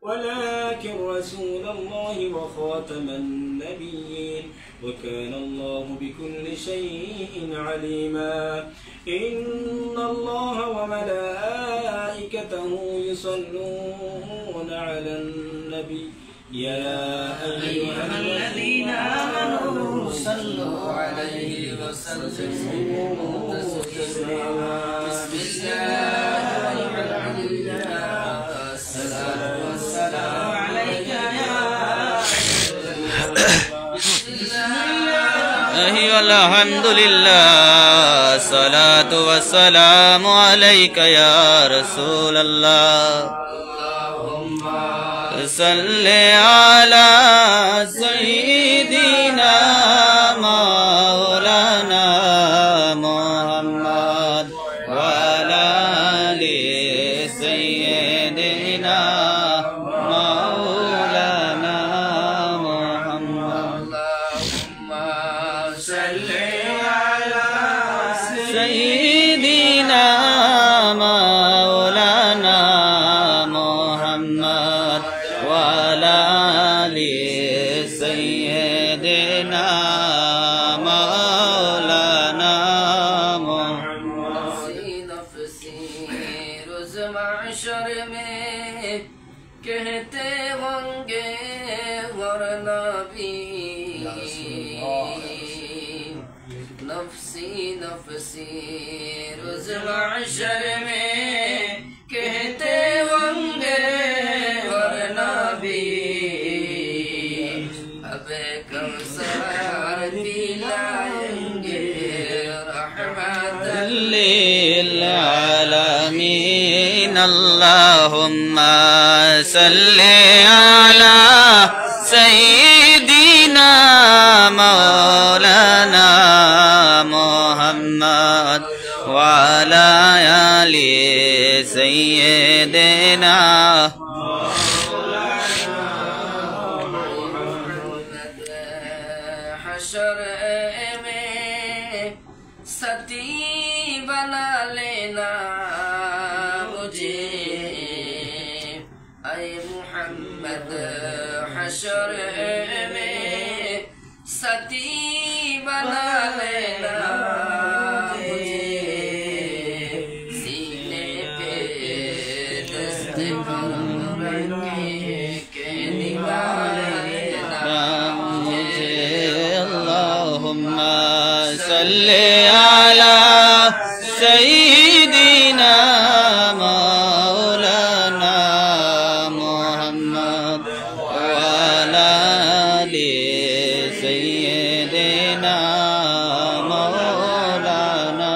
ولكن رسول الله وخاتم النبيين وكان الله بكل شيء عليما إن الله وملائكته يصلون على النبي يا أيها الذين آمنوا صلوا عليه وسلموا تسليما بسم الله والحمد لله الصلاة والسلام عليك يا الحمد لله الصلاة والسلام عليك يا رسول الله صل على سيدنا مولانا محمد وعلى آل سيدنا مولانا محمد اللهم صل على سيدنا مولانا محمد وعلى آل سيدنا مولانا محمد نفسي روز محشر में कहते होंगे वरना भी नफसी नफसी रोज महशर में कहते होंगे वरना भी अब कौसर पिलाएंगे रहमतल लिल आलमीन अल्लाहुम्मा सल्ली अला सय्यिदिना मौलाना मुहम्मद वअला आलि सय्यिदिना हशर में सती बना लेना मुझे ऐ मुहम्मद हशर में सती बना लेना मुझे सीने पे दस्त के निभाना मुझे अल्लाहुम्मा सल्ली अला सय्यिदिना मौलाना मुहम्मद वअला आलि सय्यिदिना मौलाना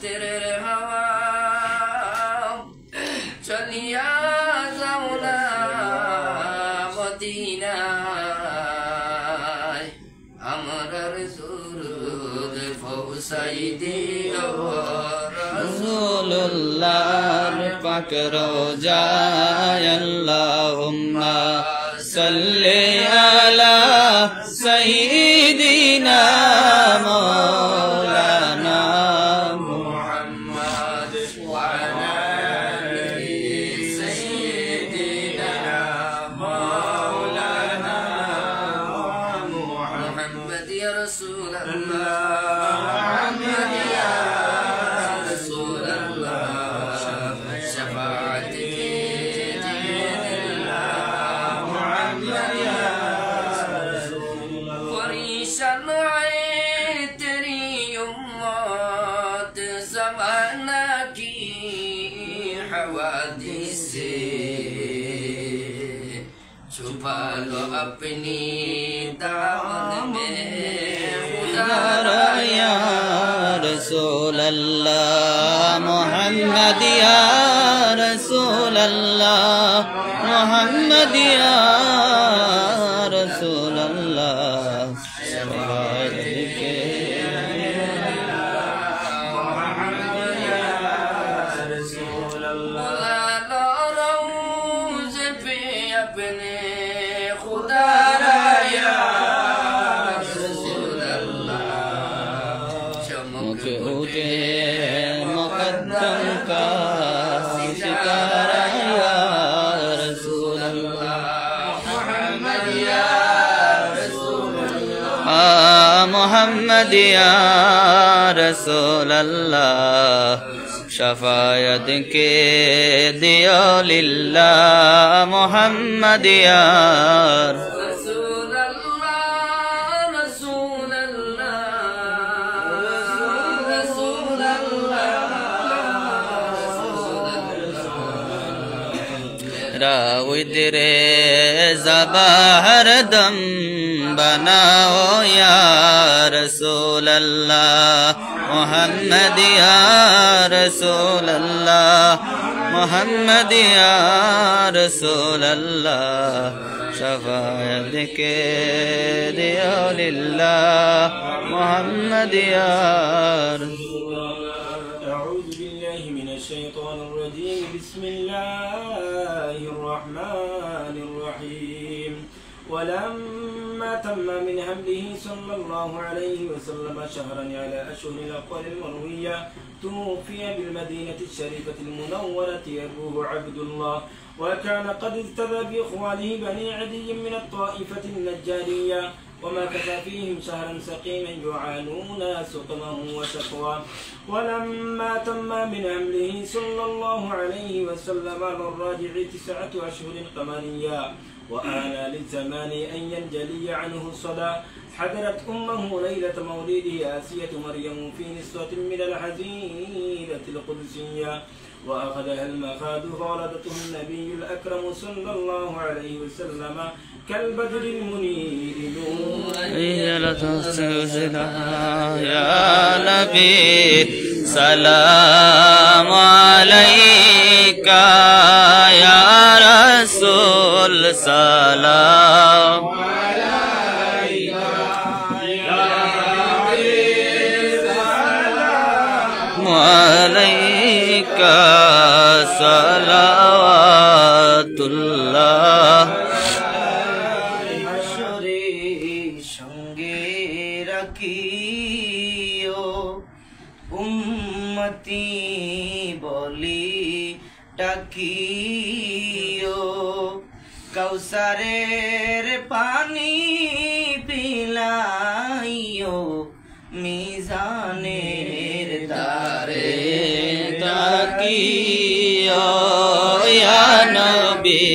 तेरे हवा चलिया जाऊना मदीना अमरर सुरूद फौसाई दियो रसूलुल्लाह पाक रोजा अल्लाहुम्मा सल्ली अला सय्यिदिना मौलाना मुहम्मद वअला आलि सय्यिदिना मौलाना मुहम्मद या रसूल अल्लाह मुहम्मद या रसूल अल्लाह शफाअत कीजिए मुहम्मद या रसूल परेशान है तेरी उम्मत ज़माना की हवादिस से छुपा लो अपनी दामन में खुदा या रसूल अल्लाह मुहम्मद या रसूल अल्लाह मुहम्मद या रसूल अल्लाह शफाअत के मुहम्मद या रसूल अल्लाह रोज़ पे अपने खुदा या रसूल अल्लाह चमक उठे मुकद्दम का या रसूल अल्लाह शफायत के दियो लिल्लाह मोहम्मद या राउदरे ज़बाहर दम बनाओ या रसूल अल्लाह मोहम्मद या रसूल अल्लाह मोहम्मद या रसूल अल्लाह शफाअत के दियो लिल्लाह मोहम्मद या ولما تم من حمله صلى الله عليه وسلم شهرا على أشهر الأقوال المروية توفي بالمدينة الشريفة المنورة أبوه عبد الله وكان قد اجتبى بإخوانه بني عدي من الطائفة النجارية وما كفى فيهم شهرا سقيما يعانون سقمه وشقواه ولما تم من حمله صلى الله عليه وسلم على الراجع 9 أشهر قمرية وآن للزمان أن ينجلي عنه الصلاة حضرت أمه ليلة مولده آسية مريم في نسوة من الحزيرة القدسية وأخذها المخاض فولدته النبي الأكرم صلى الله عليه وسلم كالبدر المنير يا نبي سلام عليك يا رسول سلام عليك يا حبيب سلام عليك صلوات الله উম্মতি বলি ডাকিও কাউসারের পানি পিলাইও মিজানের দারে তাকিও ইয়া নবী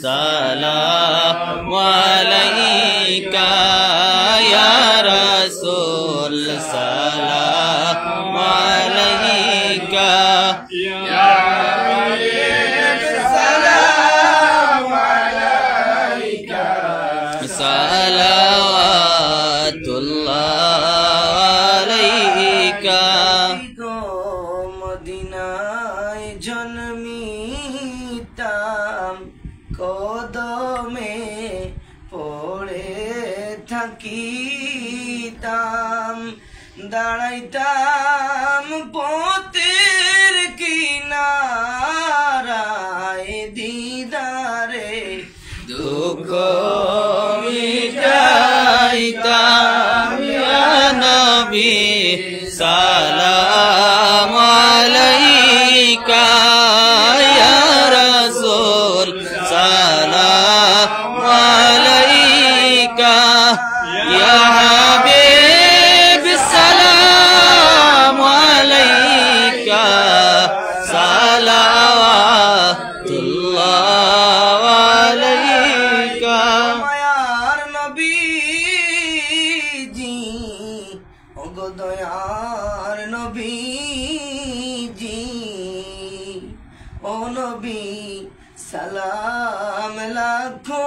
সালাম আলাইকা ইয়া রাসূল সালাম আলাইকা ইয়া হাবিব সালাম আলাইকা সালাওয়াতুল্লাহ আলাইকা গো মদিনায় জন্মিতাম কদমে পড়ে থাকিতাম দাঁড়াইতাম পথের কিনারায় দিদারে দুঃখ মিটাইতাম ইয়া নবী সালাম আলাইকা ইয়া রাসূল সালাম আলাইকা ইয়া হাবিব সালাম আলাইকা সালাওয়াতুল্লাহ আলাইকা মায়ার নবীজি ওগো দয়ার নবীজি ও নবী সালাম লাখো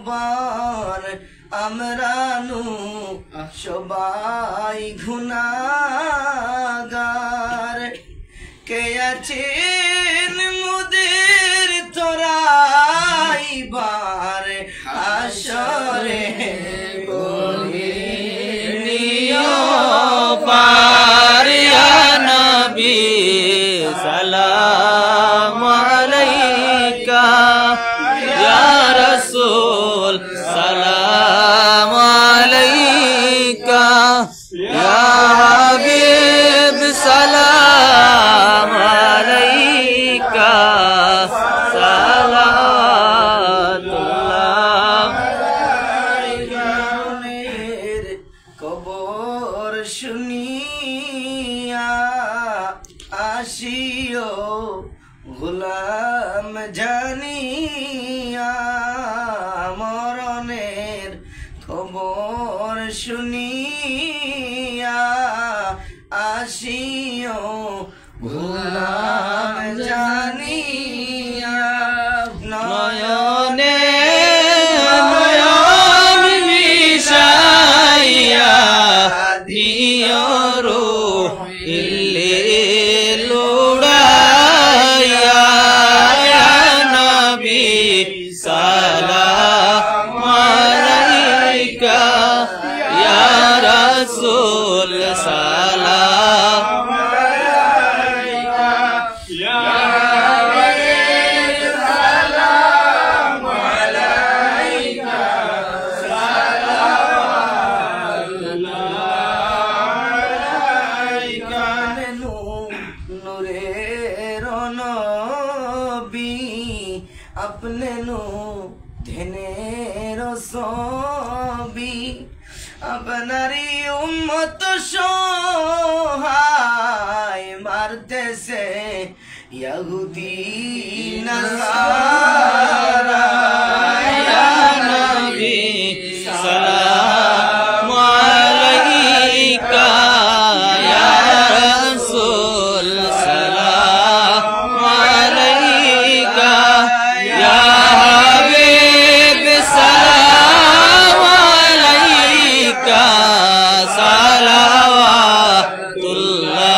বার আমরা নু সবাই গুনাহগার কে আছেন মুদের তোরাইবার হাসরে বলিনিও পার ইয়া নবী সালাম আলাইকা ইয়া রাসূল সালাম আলাইকা ইয়া হাবিব সালাম আলাইকা সালাওয়াতুল্লাহ কবর প্রিয় গোলাম জানিয়া মরণের খবর শুনিয়া আসিও গোলাম জানিয়া নয়নে নয়ন মিশাইয়া দিও রুহিলে লুড়াইয়া ইয়া নবী সালাম আলাইকা ইয়া রাসূল সালাম अपने नो धनेरो सोबी अपनारी उम्मत सोहाय मारते से यहूदी नसारा या नबी सलाम अलैका या रसूल सलाम अलैका या हबीब सलाम अलैका सलावतुल्लाह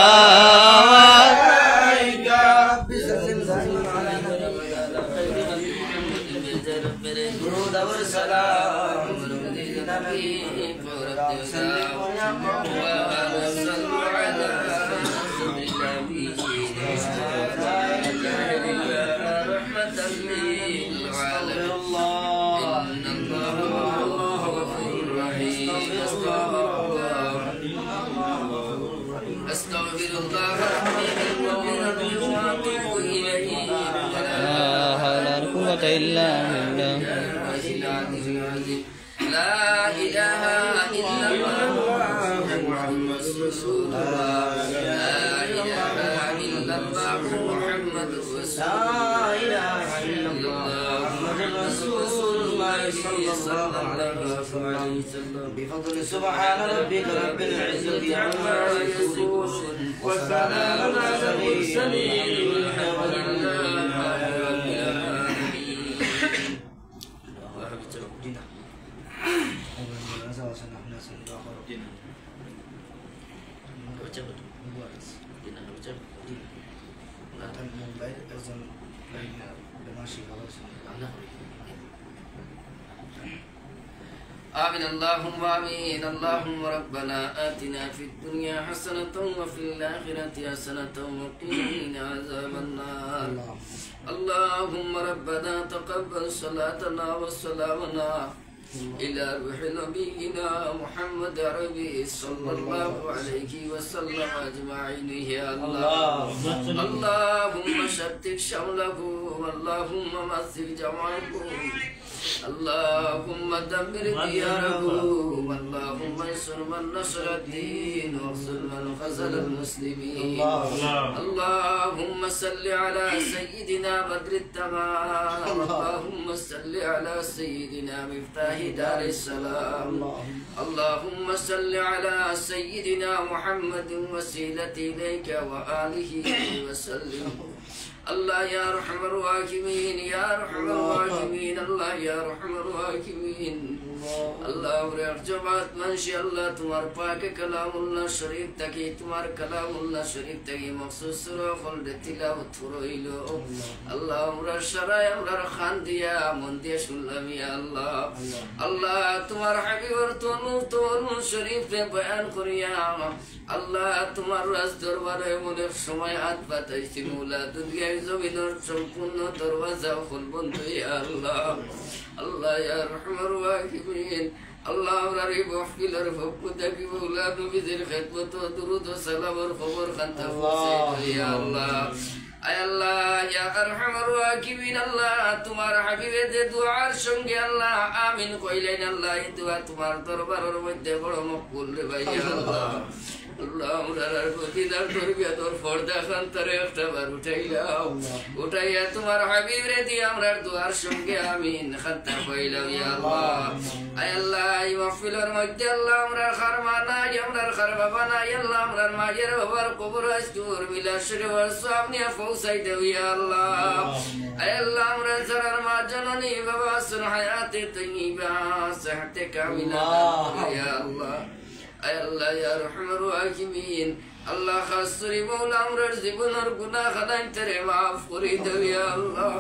أستغفر الله ربي من ربي وأتوب إليه لا حول ولا قوة إلا بالله لا إله إلا الله محمد رسول الله لا إله إلا الله محمد رسول الله رسول الله صلى الله عليه وسلم بفضل سبحان ربك رب العزة عما يصفون وسلام على المرسلين والحمد لله رب آمين اللهم آمين اللهم ربنا آتنا في الدنيا حسنة وفي الآخرة حسنة وقنا عذاب النار اللهم ربنا تقبل صلاتنا وسلامنا إلى روح نبينا محمد عربي صلى الله عليه وسلم أجمعين يا الله اللهم شتت شمله اللهم مسك جمعه اللهم دمر دياره اللهم انصر من نصر الدين واخذل من خذل المسلمين اللهم صل على سيدنا بدر التمام اللهم صل على سيدنا مفتاح دار السلام اللهم صل على سيدنا محمد وسيلة إليك وآله وسلم الله يا رحم الراحمين يا رحم الراحمين الله يا رحم الراحمين الله رحمت منشي الله تمہار پاک کلام اللہ شریف تکی تمہار کلام اللہ شریف تکی مخصوص سورہ خلد تلاوت فرائلو اللہ امرا شرائع امرا خان دیا من دیا شلم یا اللہ اللہ تمہار حبیب ورطون شریف نے بیان کریا اللہ تمہار راز دربار ملک سمایات باتشتی مولا دنیا زمینر سمپن دروازہ خل بندو یا اللہ الله يا رحم الراحمين الله غريب وحفل رفقتك مولا نبي ذي الخدمة ودرود وسلام والخبر خنت يا الله أي الله يا أرحم الراحمين الله تمہار حبيب دے دعاء سنگے الله آمين قيلين الله دعاء تمہار دربار مجھے بڑا مقبول رے يا الله আল্লাহ আমরার প্রতিদার তরবিয়তর পর্দা খান্তরে একটাবার উঠাইলাও উঠাইয়া তোমার হাবিব রে দিয়ে আমরার দুয়ার সঙ্গে আমিন খান্তা কইলাও ইয়া আল্লাহ আয় আল্লাহ এই মাহফিলের মধ্যে আল্লাহ আমরার খারমা নাই আমরার খার বাবা নাই আল্লাহ আমরার মায়ের বাবার কবর আজদুর মিলাদ শরীফের সওয়াব নিয়ে পৌঁছাই দেও ইয়া আল্লাহ আয় আল্লাহ আমরার যারা মা জননী বাবা সুন হায়াতে তৈয়বা সিহতে কামিলা ইয়া আল্লাহ আয় আল্লাহ ইয়া রহমানুর রাহিমিন আল্লাহ খাস করে মওলা আমরার জীবনের গুনাহ খাদাইন তেরে মাফ করে দাও ইয়া আল্লাহ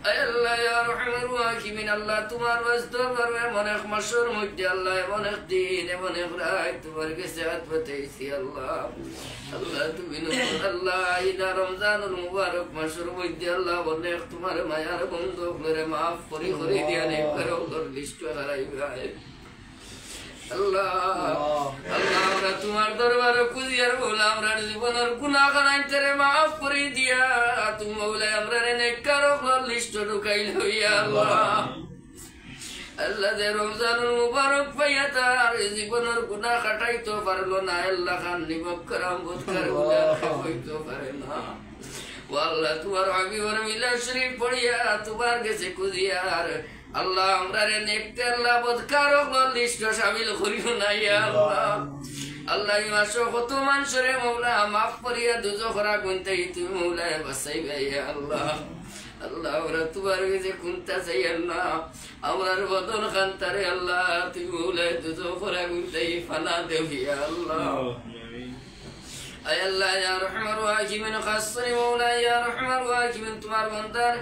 আয় আল্লাহ ইয়া রহমানুর রাহিমিন আল্লাহ তোমার ওয়াজদা করবে মনে মাসুর মধ্যে আল্লাহ মনে দিন মনে রাত তোমার কাছে হাত পাতাইছি আল্লাহ আল্লাহ তুমি নূর আল্লাহ ইদা রমজানুল মুবারক মাসুর মধ্যে আল্লাহ বলে তোমার মায়ার বন্ধু করে মাফ করে করে দিয়ানে করো লিস্ট হারাইবে আল্লাহ আল্লাহ আমরা তোমার দরবারে কুজিয়ার বলা আমরা জীবনের গুনাহ খানাইতে মাফ করে দিয়া তুমি মওলা আমরা নেককার লিস্ট ঢুকাইলো ইয়া আল্লাহ আল্লাহ দে রমজানুল মুবারক পাইয়া তার জীবনের গুনাহ কাটাইতে পারলো না আল্লাহ খান নিমক করম বোধ করে হইতে পারে না ও আল্লাহ তোমার হাবিবের মিলাদ শরীফ পড়িয়া তোমার কাছে কুজিয়ার আল্লাহ আমরা রে নেককার আল্লাহ বদকার লিস্ট শামিল করিও না ইয়া আল্লাহ আল্লাহ মাসো কত মানুষরে মওলা মাফ করিয়া দুজখরা গুনতে তুমি মওলা বাঁচাইবে ইয়া আল্লাহ আল্লাহ আমরা তোমার কাছে কুনতা চাই আল্লাহ আমরার বদন খান্তারে আল্লাহ তুমি মওলা দুজখরা গুনতে ফানা দেও ইয়া আল্লাহ আয় আল্লাহ ইয়া রহমানুর রাহিমিন খাস করে মওলা ইয়া রহমানুর রাহিমিন তোমার বান্দার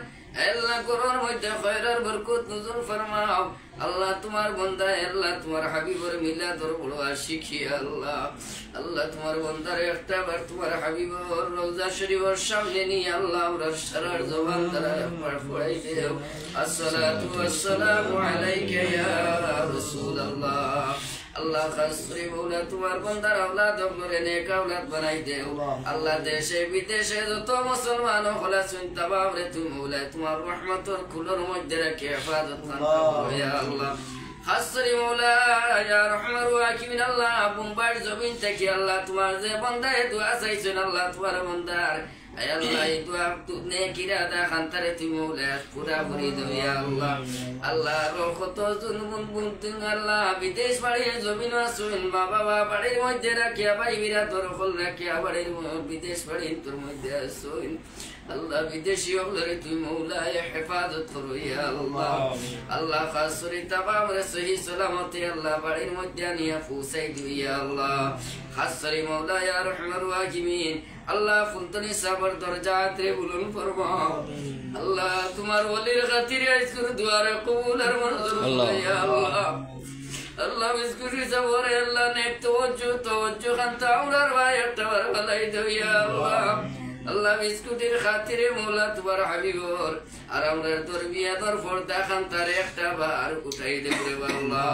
আল্লাহ করোর মধ্যে খয়রার বরকত নজর ফরমাও আল্লাহ তোমার বান্দা আল্লাহ তোমার হাবিবের মিলাদর বড় আশিকি আল্লাহ আল্লাহ তোমার বান্দার একটা বার তোমার হাবিবের রওজা শরীফের সামনে নিয়ে আল্লাহ আমরা সারার জবান দ্বারা একবার পড়াই দেও আসসালাতু ওয়াসসালামু আলাইকা ইয়া রাসূলুল্লাহ আল্লাহ খাস করে মওলা তোমার বান্দার আওলাদ করে নেক আওলাদ বানাই দেও আল্লাহ দেশে বিদেশে যত মুসলমান হলা শুন তাবাম রে তুমি মওলা তোমার রহমতের কুলর মধ্যে রেখে হেফাজত করো ইয়া আল্লাহ খাস করে মওলা ইয়া রহমানুর রাহিমিন আল্লাহ মুম্বাইর জমিন থেকে আল্লাহ তোমার যে বান্দা দোয়া চাইছেন আল্লাহ তোমার বান্দার আয় আল্লাহ এই দোয়া তুনে কিরাদা খান্তারে তুমি মওলা পুরা করে দাও ইয়া আল্লাহ আল্লাহ রহমত জুনবুন বুনতুন আল্লাহ বিদেশ বাড়ি জমিন আসুন বাবা বাড়ির মধ্যে রাখিয়া ভাই বিরা তোর ফল রাখিয়া বাড়ির বিদেশ বাড়ি তোর মধ্যে আসুন আল্লাহ বিদেশি হলরে তুমি মওলা হেফাজত করো ইয়া আল্লাহ আল্লাহ খাস করে তামাম রে সহি সালামতে আল্লাহ বাড়ির মধ্যে নিয়ে পৌঁছাই দিও ইয়া আল্লাহ খাস করে মওলা ইয়া রহমানুর রাহিমিন আল্লাহ ফুলতনি সাবর দরজাত রে বুলুন ফরমাও আল্লাহ তোমার ওলির খাতিরে আজকের দুয়ারে কবুল আর মঞ্জুর ইয়া আল্লাহ আল্লাহ বিস্কুটি সাবরে আল্লাহ নেক তওজ্জু খান্তা আমরার ভাই একটা বার ভালাই দাও ইয়া আল্লাহ আল্লাহ বিস্কুটির খাতিরে মওলা তোমার হাবিবর আর আমরার তরবিয়াতর পর্দা খান্তার একটা বার উঠাই দেব রে আল্লাহ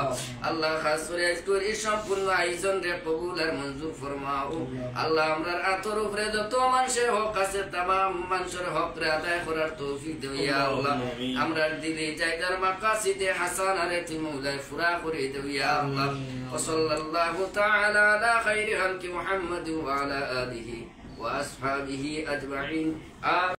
আল্লাহ খাস করে আজকের এই সম্পূর্ণ আয়োজন রে কবুল আর মঞ্জুর ফরমাও আল্লাহ আমরার আতর উপরে যত মানুষের হক আছে तमाम মানুষের হক রে আদায় করার তৌফিক দাও ইয়া আল্লাহ আমরার দিলে জায়গার মাকাসিদে হাসানা রে তুমি মওলা পুরা করে দাও ইয়া আল্লাহ ওয়া সাল্লাল্লাহু তাআলা আলা খাইরি খালকি মুহাম্মাদ ওয়া আলা আলিহি وأصحابه أجمعين